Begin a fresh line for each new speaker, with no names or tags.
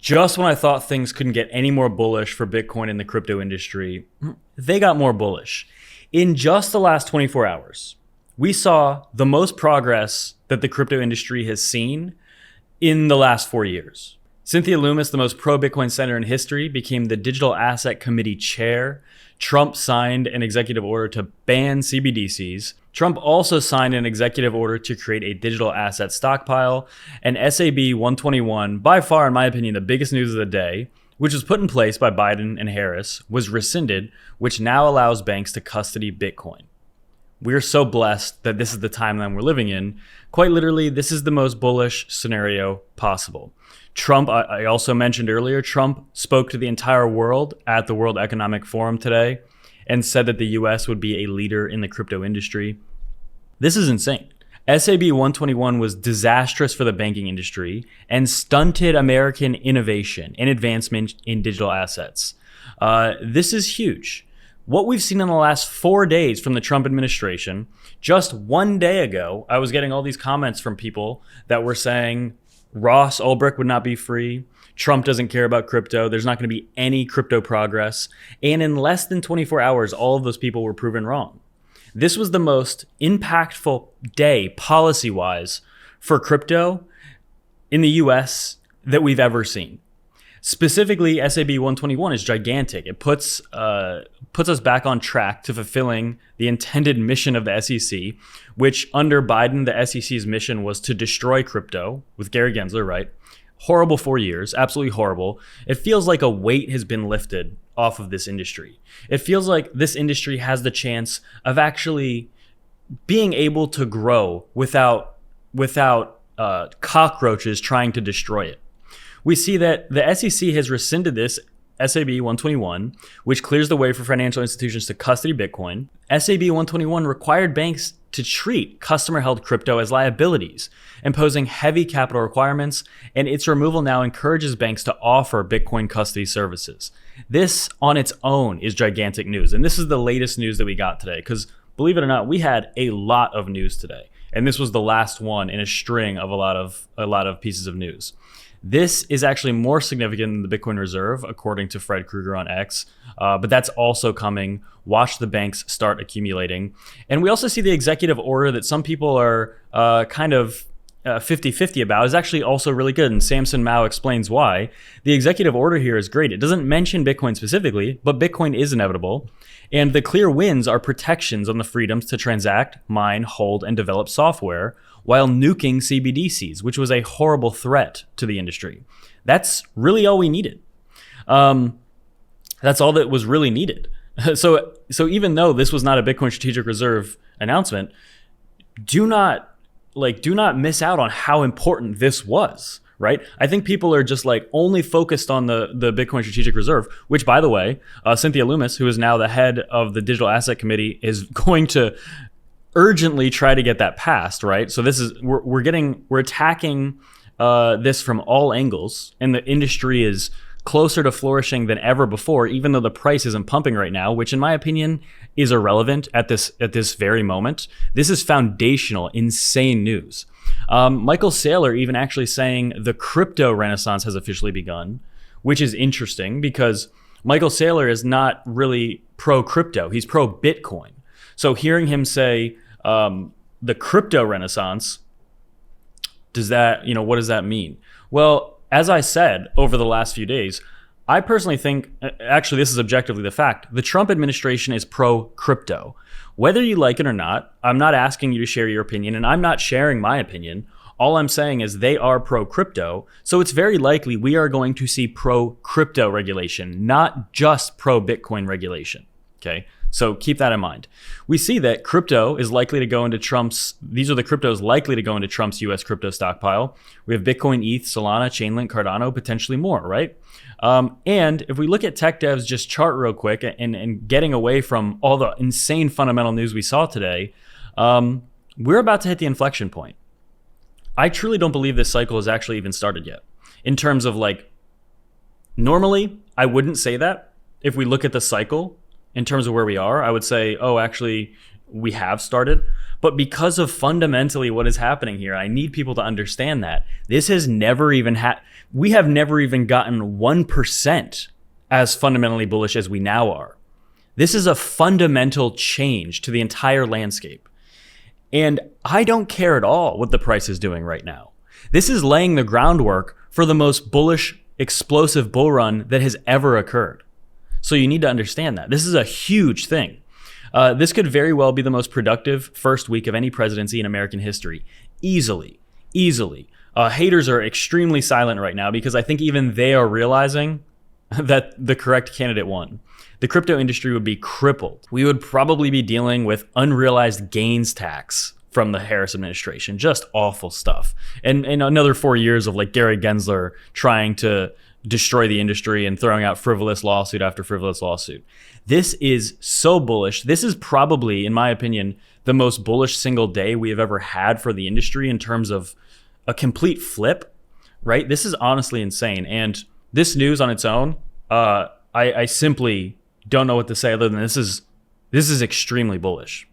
Just when I thought things couldn't get any more bullish for Bitcoin in the crypto industry, they got more bullish. In just the last 24 hours, we saw the most progress that the crypto industry has seen in the last 4 years. Cynthia Lummis, the most pro-Bitcoin senator in history, became the Digital Asset Committee chair. Trump signed an executive order to ban CBDCs. Trump also signed an executive order to create a digital asset stockpile. And SAB 121, by far, in my opinion, the biggest news of the day, which was put in place by Biden and Harris, was rescinded, which now allows banks to custody Bitcoin. We're so blessed that this is the timeline we're living in. Quite literally, this is the most bullish scenario possible. Trump, I also mentioned earlier, Trump spoke to the entire world at the World Economic Forum today and said that the US would be a leader in the crypto industry. This is insane. SAB 121 was disastrous for the banking industry and stunted American innovation and advancement in digital assets. This is huge. What we've seen in the last 4 days from the Trump administration, just 1 day ago, I was getting all these comments from people that were saying Ross Ulbricht would not be free. Trump doesn't care about crypto. There's not going to be any crypto progress. And in less than 24 hours, all of those people were proven wrong. This was the most impactful day policy-wise for crypto in the US that we've ever seen. Specifically, SAB 121 is gigantic. It puts us back on track to fulfilling the intended mission of the SEC, which under Biden, the SEC's mission was to destroy crypto with Gary Gensler, right? Horrible 4 years, absolutely horrible. It feels like a weight has been lifted off of this industry. It feels like this industry has the chance of actually being able to grow without cockroaches trying to destroy it. We see that the SEC has rescinded this SAB 121, which clears the way for financial institutions to custody Bitcoin. SAB 121 required banks to treat customer-held crypto as liabilities, imposing heavy capital requirements, and its removal now encourages banks to offer Bitcoin custody services. This on its own is gigantic news, and this is the latest news that we got today, because believe it or not, we had a lot of news today, and this was the last one in a string of a lot of pieces of news. This is actually more significant than the Bitcoin Reserve, according to Fred Krueger on X, but that's also coming. Watch the banks start accumulating. And we also see the executive order that some people are kind of 50-50 about is actually also really good, and Samson Mao explains why. The executive order here is great. It doesn't mention Bitcoin specifically, but Bitcoin is inevitable, and the clear wins are protections on the freedoms to transact, mine, hold, and develop software, while nuking CBDCs, which was a horrible threat to the industry. That's really all we needed. That's all that was really needed. So even though this was not a Bitcoin Strategic Reserve announcement, do not miss out on how important this was, right? I think people are just like only focused on the Bitcoin Strategic Reserve, which, by the way, Cynthia Lummis, who is now the head of the Digital Asset Committee, is going to urgently try to get that passed, right? So this is we're attacking this from all angles, and the industry is closer to flourishing than ever before, even though the price isn't pumping right now, which in my opinion is irrelevant at this very moment. This is foundational, insane news. Michael Saylor even actually saying the crypto renaissance has officially begun, which is interesting because Michael Saylor is not really pro-crypto, he's pro-Bitcoin. So hearing him say the crypto renaissance, what does that mean? Well, as I said over the last few days, I personally think, actually this is objectively the fact, the Trump administration is pro-crypto. Whether you like it or not, I'm not asking you to share your opinion, and I'm not sharing my opinion. All I'm saying is they are pro-crypto, so it's very likely we are going to see pro-crypto regulation, not just pro-Bitcoin regulation, okay? So keep that in mind. We see that crypto is likely to go into these are the cryptos likely to go into Trump's US crypto stockpile. We have Bitcoin, ETH, Solana, Chainlink, Cardano, potentially more, right? And if we look at TechDev's just chart real quick and getting away from all the insane fundamental news we saw today, we're about to hit the inflection point. I truly don't believe this cycle has actually even started yet. In terms of normally I wouldn't say that if we look at the cycle. In terms of where we are, I would say, oh, actually, We have started. But because of fundamentally what is happening here, I need people to understand that this has never even we have never even gotten 1% as fundamentally bullish as we now are. This is a fundamental change to the entire landscape. And I don't care at all what the price is doing right now. This is laying the groundwork for the most bullish, explosive bull run that has ever occurred. So you need to understand that. This is a huge thing. This could very well be the most productive first week of any presidency in American history. Easily. Haters are extremely silent right now because I think even they are realizing that the correct candidate won. The crypto industry would be crippled. We would probably be dealing with unrealized gains tax from the Harris administration. Just awful stuff. And another 4 years of like Gary Gensler trying to destroy the industry and throwing out frivolous lawsuit after frivolous lawsuit. This is so bullish. This is probably, in my opinion, the most bullish single day we have ever had for the industry in terms of a complete flip, right? This is honestly insane. And this news on its own, I simply don't know what to say other than this is extremely bullish.